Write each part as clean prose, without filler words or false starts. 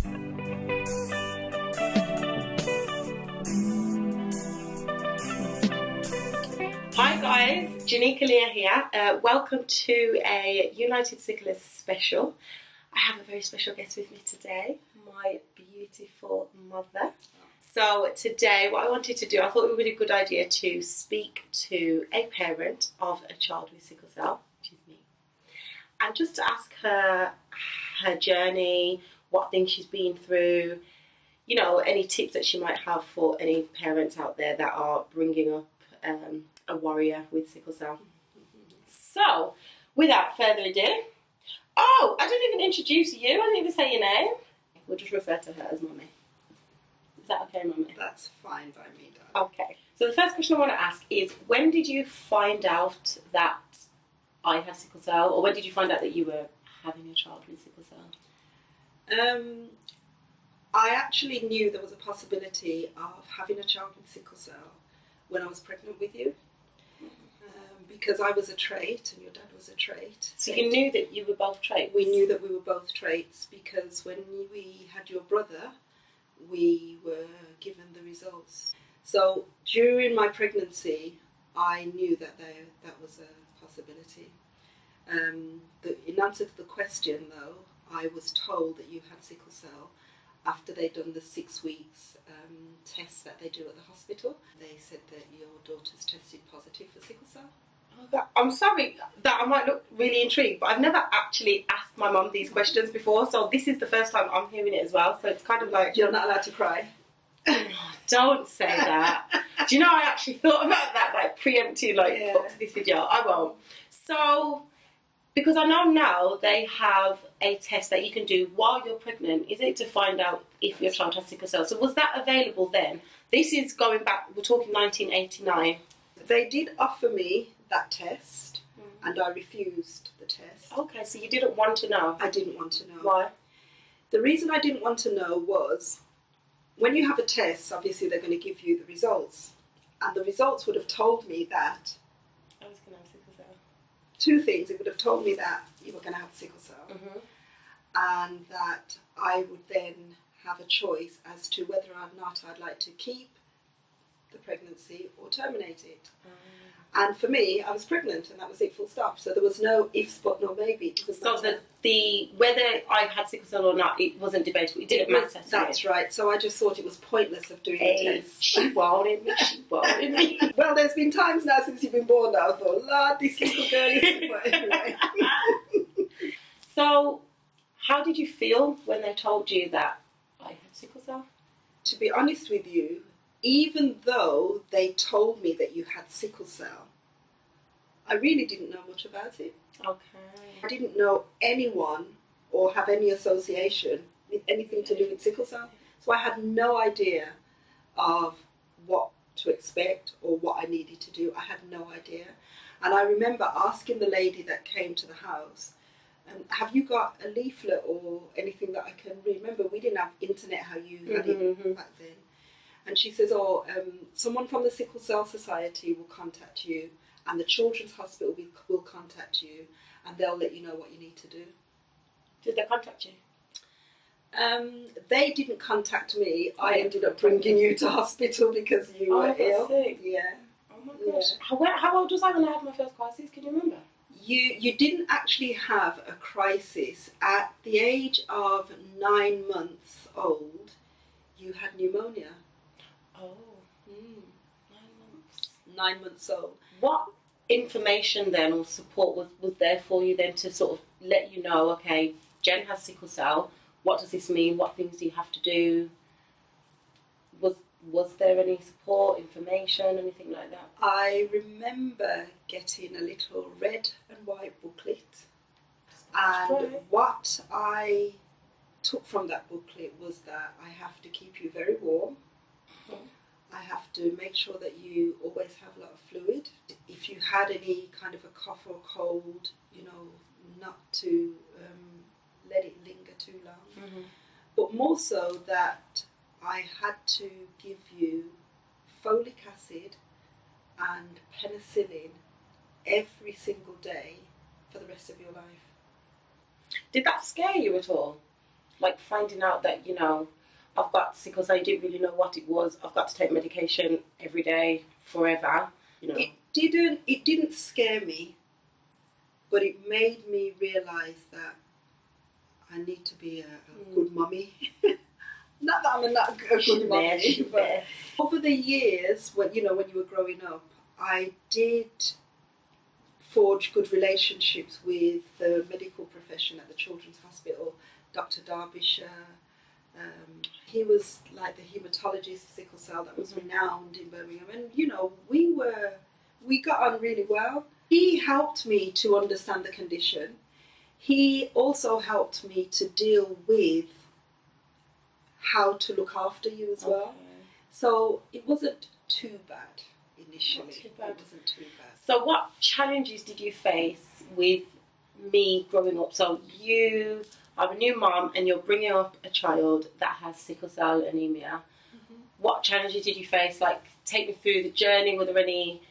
Hi guys, Jenica Leah here. Welcome to a United Sicklers special. I have a very special guest with me today, my beautiful mother. So today what I wanted to do, I thought it would be a good idea to speak to a parent of a child with sickle cell, which is me, and just to ask her her journey, what things she's been through, you know, any tips that she might have for any parents out there that are bringing up a warrior with sickle cell. So, without further ado, oh, I didn't even introduce you. I didn't even say your name. We'll just refer to her as Mummy. Is that okay, Mummy? That's fine by me, darling. Okay. So the first question I want to ask is, when did you find out that I have sickle cell, or when did you find out that you were having a child with sickle cell? I actually knew there was a possibility of having a child with sickle cell when I was pregnant with you, because I was a trait and your dad was a trait. So you knew that you were both traits? We knew that we were both traits because when we had your brother, we were given the results. So during my pregnancy, I knew that that was a possibility. In answer to the question, though, I was told that you had sickle cell after they'd done the 6 weeks test that they do at the hospital. They said that your daughter's tested positive for sickle cell. I'm sorry that I might look really intrigued, but I've never actually asked my mum these questions before, so this is the first time I'm hearing it as well, so it's kind of like... You're not allowed to cry. Don't say that. Do you know, I actually thought about that, like, preempting, like, up to this video. I won't. So, because I know now they have a test that you can do while you're pregnant, is it, to find out if your child has sickle cell? So was that available then? This is going back, we're talking 1989. They did offer me that test, and I refused the test. Okay, so you didn't want to know? I didn't want to know. Why? The reason I didn't want to know was, when you have a test, obviously they're going to give you the results, and the results would have told me that I was going to have sickle cell. Two things. It would have told me that you were going to have sickle cell, and that I would then have a choice as to whether or not I'd like to keep the pregnancy or terminate it. And for me, I was pregnant, and that was it, full stop. So there was no ifs, but no maybe. So the whether I had sickle cell or not, it wasn't debatable. It didn't matter. That's right. So I just thought it was pointless of doing the test. She wanted me. She wanted me. Well, there's been times now since you've been born now, I thought, Lord, this little girl is... But anyway. So, how did you feel when they told you that I had sickle cell? To be honest with you, even though they told me that you had sickle cell, I really didn't know much about it. Okay. I didn't know anyone or have any association with anything to do with sickle cell. So I had no idea of what to expect or what I needed to do. I had no idea. And I remember asking the lady that came to the house, have you got a leaflet or anything that I can remember? We didn't have internet how you had it back then. And she says, someone from the Sickle Cell Society will contact you, and the Children's Hospital will contact you, and they'll let you know what you need to do. Did they contact you? They didn't contact me. I ended up bringing you to hospital because you were ill. Sick. Yeah. Oh my gosh. Yeah. How old was I when I had my first crisis? Can you remember? You didn't actually have a crisis. At the age of 9 months old, you had pneumonia. Oh, 9 months. 9 months old. What information then or support was there for you then to sort of let you know, okay, Jen has sickle cell, what does this mean, what things do you have to do? Was there any support, information, anything like that? I remember getting a little red and white booklet, and what I took from that booklet was that I have to keep you very warm. I have to make sure that you always have a lot of fluid. If you had any kind of a cough or cold, not to let it linger too long. But more so that I had to give you folic acid and penicillin every single day for the rest of your life. Did that scare you at all? Like finding out that, you know, I've got sickle cell, I didn't really know what it was. I've got to take medication every day, forever, you know. It didn't scare me, but it made me realise that I need to be a good mummy. Not that I'm not a good mummy, but over the years, when you were growing up, I did forge good relationships with the medical profession at the Children's Hospital, Dr. Derbyshire. He was like the haematologist for sickle cell that was renowned in Birmingham, and you know, we got on really well. He helped me to understand the condition. He also helped me to deal with how to look after you as well. So it wasn't too bad initially. Not too bad. It wasn't too bad. So what challenges did you face with me growing up? So you are a new mom and you're bringing up a child that has sickle cell anemia. What challenges did you face? Like, take me through the journey. Were there any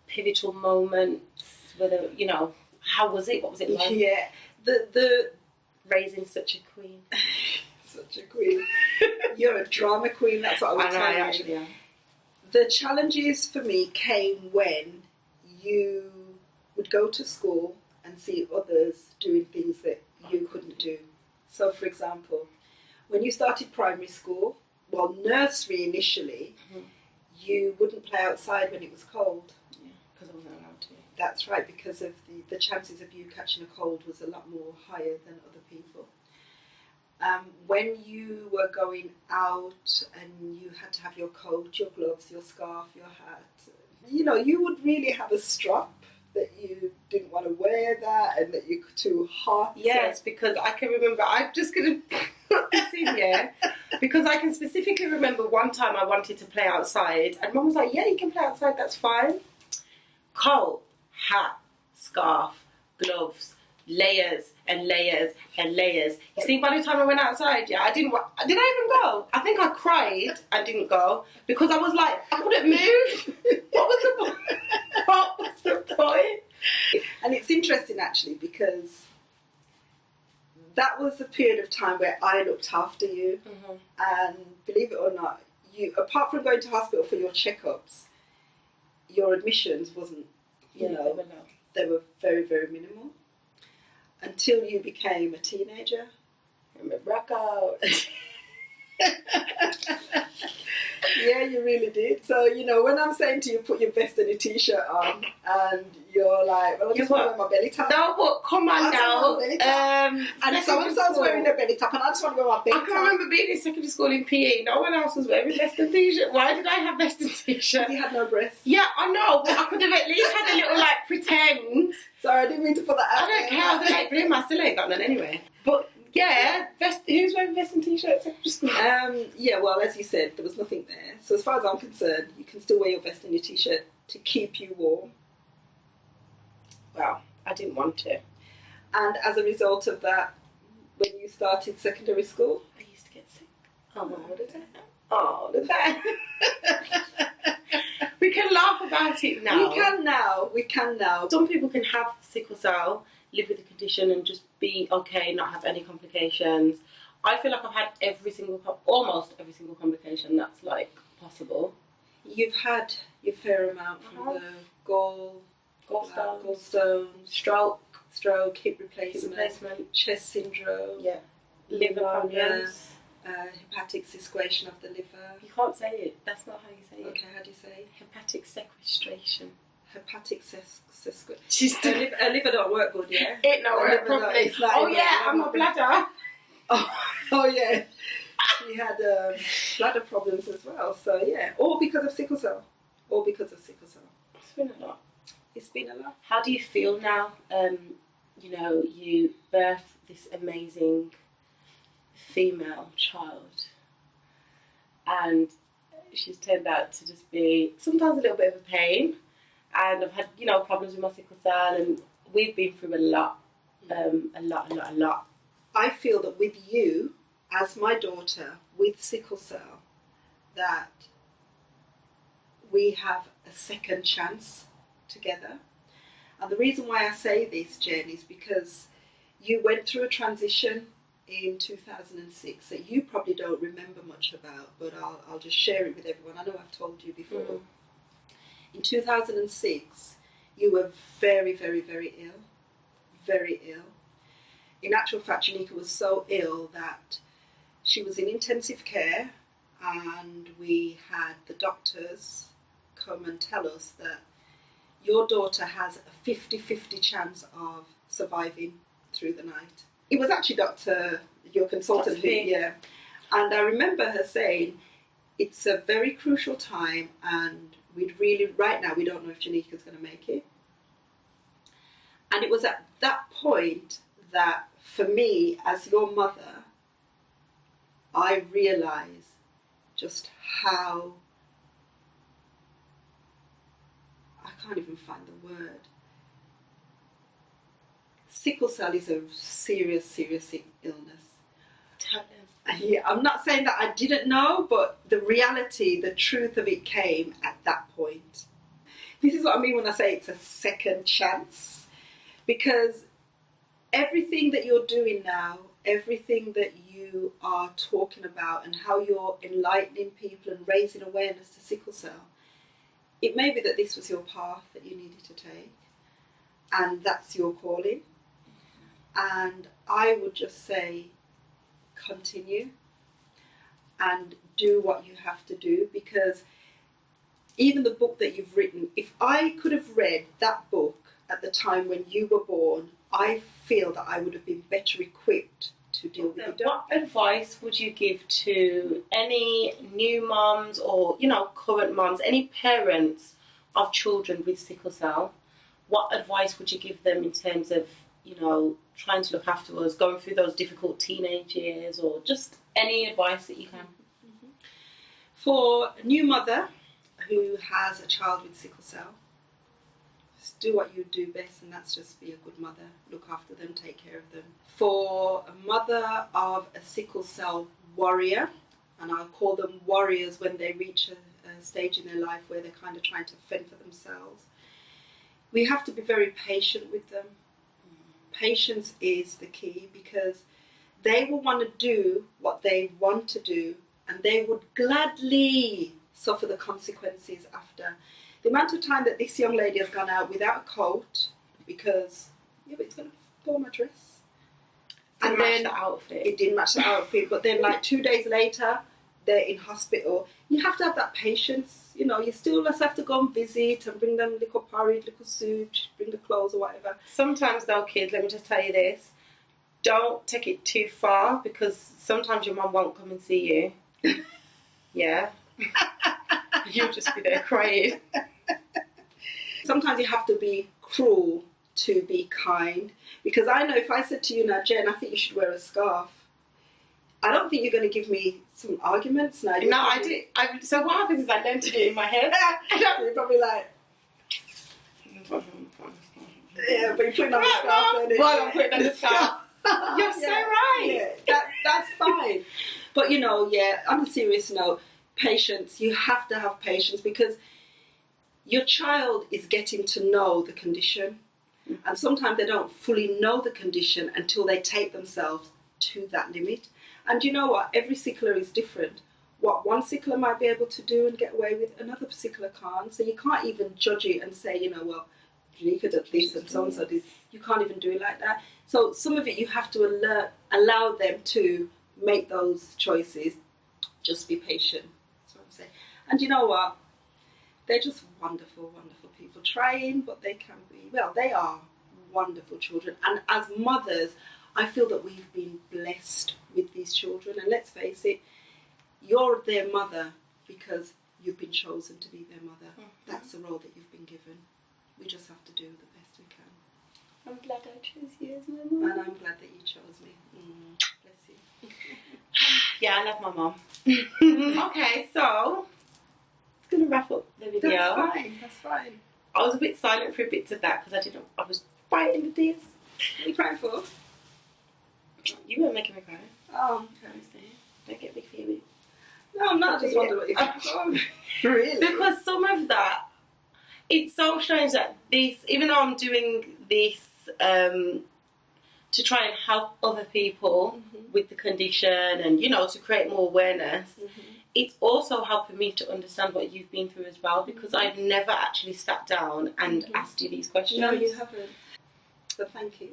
pivotal moments? Whether, you know, how was it? What was it like? Yeah, the raising such a queen. Such a queen. You're a drama queen. That's what I was telling you. Actually, yeah. The challenges for me came when you would go to school and see others doing things that you couldn't do. So, for example, when you started primary school, well, nursery initially, you wouldn't play outside when it was cold. Yeah, because I wasn't allowed to. That's right, because of the chances of you catching a cold was a lot more higher than other people. When you were going out and you had to have your coat, your gloves, your scarf, your hat, you know, you would really have a strap that you didn't want to wear that and that you too hot. Yes, because I can remember, I'm just going to put this in here, because I can specifically remember one time I wanted to play outside and Mum was like, yeah, you can play outside, that's fine. Coat, hat, scarf, gloves, layers and layers and layers. You see, by the time I went outside, did I even go? I think I cried and didn't go because I was like, I couldn't move. What was the point? What was the point? And it's interesting actually, because that was a period of time where I looked after you, and believe it or not, you, apart from going to hospital for your checkups, your admissions wasn't, they were very, very minimal. Until you became a teenager. Rock out. Yeah, you really did. So, you know, when I'm saying to you, put your vest and a t-shirt on, and you're like, well, I just want to wear my belly top. No, but come on now. And so-and-so's wearing a belly top, and I just want to wear my belly top. I can remember being in secondary school in PE. No one else was wearing vest and t-shirt. Why did I have vest and t-shirt? You had no breasts. Yeah, I know, but I could have at least had a little, like, pretend. Sorry, I didn't mean to put that out. I don't care. I was like, blame, I still ain't got none anyway. But yeah, who's wearing vest and t-shirts at school? Yeah, well, as you said, there was nothing there. So as far as I'm concerned, you can still wear your vest and your t-shirt to keep you warm. Well, I didn't want to. And as a result of that, when you started secondary school, I used to get sick. Oh, did that? We can laugh about it now. We can now. Some people can have sickle cell, live with the condition and just be okay, not have any complications. I feel like I've had almost every single complication that's like possible. You've had your fair amount from the gallstones, stroke, hip replacement, chest syndrome, liver problems, hepatic sequestration of the liver. You can't say it. That's not how you say it. Okay, how do you say it? Hepatic sequestration. Hepatic sequestration. Her liver don't work good, yeah? It don't work properly. I'm a bladder. Oh yeah. She had bladder problems as well. So yeah, all because of sickle cell. It's been a lot. It's been a lot. How do you feel now? You birthed this amazing female child, and she's turned out to just be sometimes a little bit of a pain. And I've had, problems with my sickle cell, and we've been through a lot. I feel that with you, as my daughter, with sickle cell, that we have a second chance together. And the reason why I say this, Jen, is because you went through a transition in 2006 that you probably don't remember much about, but I'll just share it with everyone. I know I've told you before. Mm. In 2006, you were very, very, very ill. Very ill. In actual fact, Jenica was so ill that she was in intensive care, and we had the doctors come and tell us that your daughter has a 50-50 chance of surviving through the night. It was actually your consultant who, yeah. And I remember her saying, it's a very crucial time, and right now, we don't know if Jenica's going to make it. And it was at that point that, for me, as your mother, I realised just how, I can't even find the word. Sickle cell is a serious, serious illness. Yeah, I'm not saying that I didn't know, but the reality, the truth of it came at that point. This is what I mean when I say it's a second chance. Because everything that you're doing now, everything that you are talking about and how you're enlightening people and raising awareness to sickle cell, it may be that this was your path that you needed to take, and that's your calling. And I would just say, continue and do what you have to do, because even the book that you've written, if I could have read that book at the time when you were born, I feel that I would have been better equipped to deal with it. What advice would you give to any new mums or, current mums, any parents of children with sickle cell? What advice would you give them in terms of, trying to look after us, going through those difficult teenage years, or just any advice that you can? Mm-hmm. For a new mother who has a child with sickle cell, just do what you do best, and that's just be a good mother. Look after them, take care of them. For a mother of a sickle cell warrior, and I'll call them warriors when they reach a stage in their life where they're kind of trying to fend for themselves, we have to be very patient with them. Patience is the key, because they will want to do what they want to do, and they would gladly suffer the consequences after. The amount of time that this young lady has gone out without a coat because, but it's going to form a dress. And then the outfit. It didn't match the outfit, but then 2 days later, they're in hospital. You have to have that patience. You still just have to go and visit and bring them little porridge, little soup, bring the clothes or whatever. Sometimes though, kids, let me just tell you this, don't take it too far, because sometimes your mum won't come and see you. Yeah. You'll just be there crying. Sometimes you have to be cruel to be kind, because I know if I said to you now, Jen, I think you should wear a scarf, I don't think you're going to give me some arguments now. No, I did. So what happens is I learn to do it in my head. You're probably like, yeah, but you're putting on the scarf. Well, I'm putting on the scarf. You're so right. Yeah, that's fine. But on a serious note, patience. You have to have patience, because your child is getting to know the condition, and sometimes they don't fully know the condition until they take themselves to that limit. And you know what? Every sickler is different. What one sickler might be able to do and get away with, another sickler can't. So you can't even judge it and say, well, Jenica did this and so-and-so did. You can't even do it like that. So some of it you have to allow them to make those choices. Just be patient. That's what I'm saying. And you know what? They're just wonderful, wonderful people. Trying, but they can be, they are wonderful children. And as mothers, I feel that we've been blessed with these children. And let's face it, you're their mother because you've been chosen to be their mother. Mm-hmm. That's the role that you've been given. We just have to do the best we can. I'm glad I chose you as my mum. And I'm glad that you chose me. Bless you. Yeah, I love my mum. Okay, so it's going to wrap up the video. That's fine. I was a bit silent for bits of that because I was fighting the tears. What are you crying for? You weren't making me cry. Oh, okay. Don't get me feeling. No, I'm not. I just wondering what you're crying for. Really? Because some of that, it's so strange that this, even though I'm doing this to try and help other people with the condition and, you know, to create more awareness. It's also helping me to understand what you've been through as well, because I've never actually sat down and asked you these questions. No, you haven't. So thank you.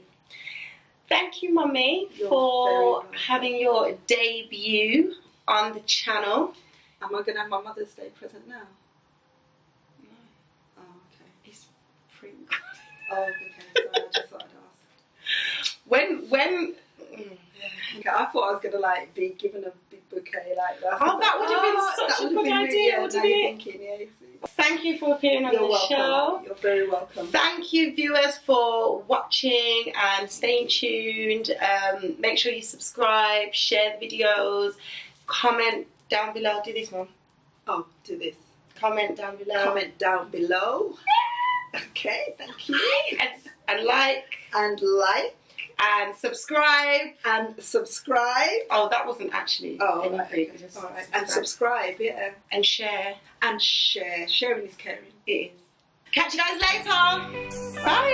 Thank you, Mummy, for having your debut on the channel. Am I going to have my Mother's Day present now? No. Oh, okay. It's pretty Oh, okay. Sorry, I just thought I'd ask. When Okay, I thought I was going to like be given a big bouquet like that. Oh, that would have been such a good idea, wouldn't it? Thinking, yeah, thank you for appearing on the show. You're very welcome. Thank you, viewers, for watching and staying tuned. Make sure you subscribe, share the videos, comment down below. Do this, Mum. Oh, do this. Comment down below. Comment down below. Okay, thank you. And like. And like. And subscribe. And subscribe. Oh, that wasn't actually anything. Okay. Just all right. And subscribe, yeah. And share. And share. Sharing is caring. It is. Catch you guys later. Bye.